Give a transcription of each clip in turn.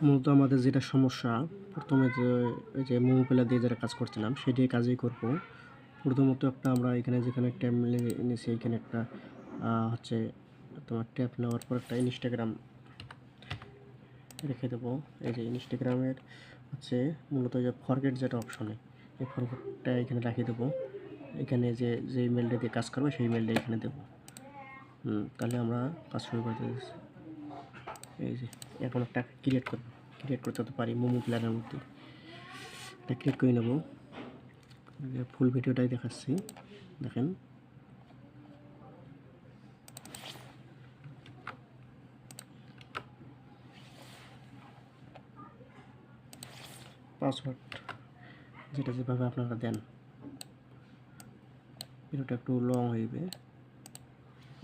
মূলত আমাদের যেটা সমস্যা, প্রথমে যে ওই যে মোমো প্যালা দিয়ে যেটা কাজ করছিলাম সেটি কাজই করব। প্রথমত একটা আমরা এখানে যেখানে ট্যাব নিয়েছি এখানে একটা হচ্ছে তোমার ট্যাব নেওয়ার পর একটা ইনস্টাগ্রাম রেখে দেবো। এই যে ইনস্টাগ্রামের হচ্ছে মূলত যে ফরগেট যেটা অপশনে, এই ফরগেটটা এখানে রাখিয়ে দেবো। এখানে যে ইমেলটা দিয়ে কাজ করবে সেই ইমেলটা এখানে দেবো। তাহলে আমরা কাজ শুরু করতে দিচ্ছি। এই যে এখন একটা ক্রিয়েট করতে তো পারি মোমো প্ল্যানের মধ্যে। এটা ক্রিয়েট করে নেব। ফুল ভিডিওটাই দেখাচ্ছি, দেখেন। পাসওয়ার্ড যেটা যেভাবে আপনারা দেন, ভিডিওটা একটু লং হইবে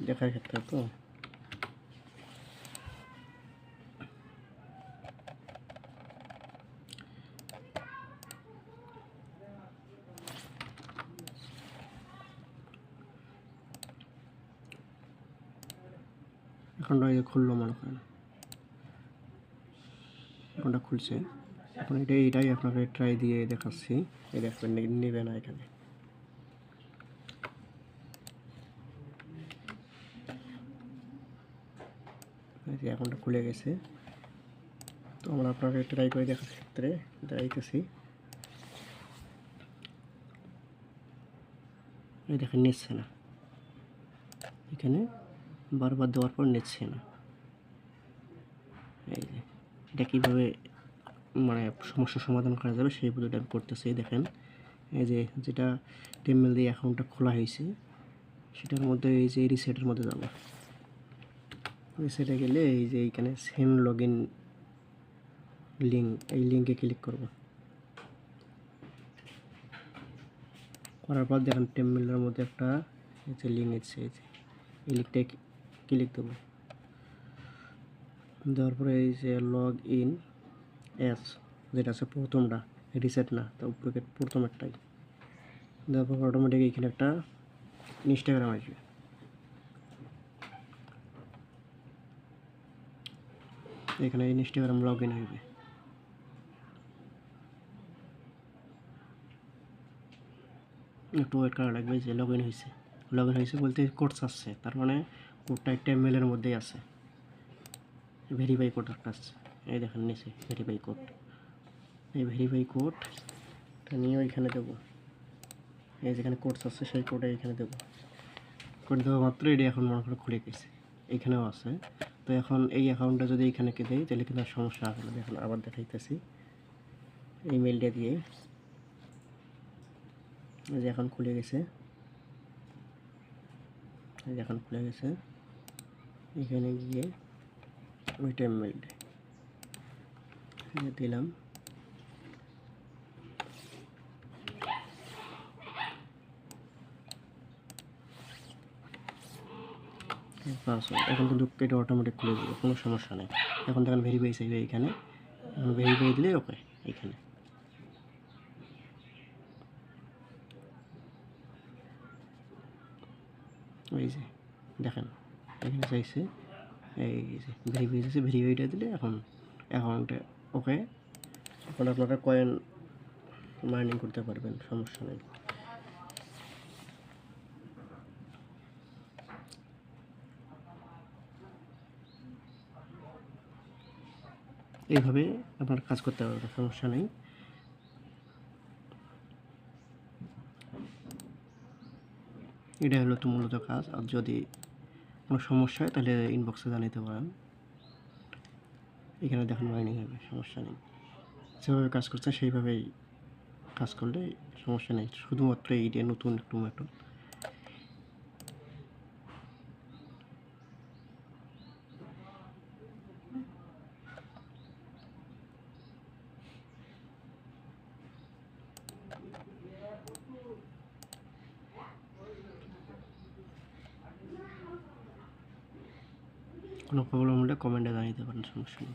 দেখার ক্ষেত্রে, তো এখনটা খুললো মনে করেন, এখনটা খুলছে। এখন এটাই আপনাকে ট্রাই দিয়ে দেখাচ্ছি। এই দেখবেন নেবে না এখানে। এখনটা খুলে গেছে। তো আমরা আপনাকে ট্রাই করে দেখার ক্ষেত্রে দেখাইতেছি। এই দেখেন নিচ্ছে না, এখানে বারবার দেওয়ার পর নিচ্ছে না। এই যে এটা কীভাবে মানে সমস্যার সমাধান করা যাবে সেই ভিডিওটা আমি করতেছি। দেখেন এই যে যেটা টেমমেল দিয়ে অ্যাকাউন্টটা খোলা হয়েছে সেটার মধ্যে এই যে রিসেটের মধ্যে যাবো। রিসেটে গেলে এই যে এইখানে সেম লগ ইন লিঙ্ক, এই লিঙ্কে ক্লিক করব। করার পর দেখেন টেমমেলের মধ্যে একটা এই যে লিঙ্ক এসেছে, এই যে এই লিঙ্কটায় ক্লিক দেবো। দেওয়ার পরে এই যে লগ ইন এস যেটা আছে প্রথমটা, রিসেট না, তো উপরে প্রথম একটাই দেওয়ার পর অটোমেটিক এখানে একটা ইনস্টাগ্রাম আসবে। এখানে ইনস্টাগ্রাম লগ ইন হইবে। একটু ওয়েট করা লাগবে। যে লগ ইন হয়েছে বলতে কোড আসছে, তার মানে কোডটা একটা মেলের মধ্যেই আছে। ভেরিফাই কোড একটা আসছে, এই দেখেন নিচে ভেরিফাই কোড। এই ভেরিফাই কোডটা নিয়ে ওইখানে দেবো। এই যেখানে কোড আসছে সেই কোডে এখানে দেবো। কোড দেওয়া মাত্র এটি এখন মনে করে খুলে গেছে, এইখানেও আছে। তো এখন এই অ্যাকাউন্টটা যদি এইখানে কে দেয় তাহলে কিন্তু আর সমস্যা হবে না। দেখুন আবার দেখাইতেছি এই মেলটা দিয়ে। এই যে এখন খুলে গেছে, এই যে এখন খুলে গেছে। এখানে গিয়ে ওইটা মেলটা দিলাম। পাসওয়ার্ড এখন কিন্তু এটা অটোমেটিক খুলে যাবে, কোনো সমস্যা নেই। এখন দেখেন ভেরিফাই চাইবে এইখানে, ভেরিফাই দিলে ওকে। এইখানে এই যে দেখেন এখানে চাইছে, এই যে ভেরিফাই দিয়েছে, ভেরিফাইটা দিলে এখন অ্যাকাউন্টে ওকে। এখন আপনারা কয়েন মাইনিং করতে পারবেন, সমস্যা নেই। এইভাবে আপনার কাজ করতে পারবেন, সমস্যা নেই। এটা হলো তো মূলত কাজ। আর যদি কোনো সমস্যা হয় তাহলে ইনবক্সে জানাতে পারেন। এখানে দেখেন মাইনিং হবে, সমস্যা নেই। যেভাবে কাজ করছে সেইভাবেই কাজ করলে সমস্যা নেই। শুধুমাত্র এইটা নতুন একটু মেথড। কোনো প্রবলেম হলে কমেন্টে জানিয়ে পারেন, সমস্যা নেই।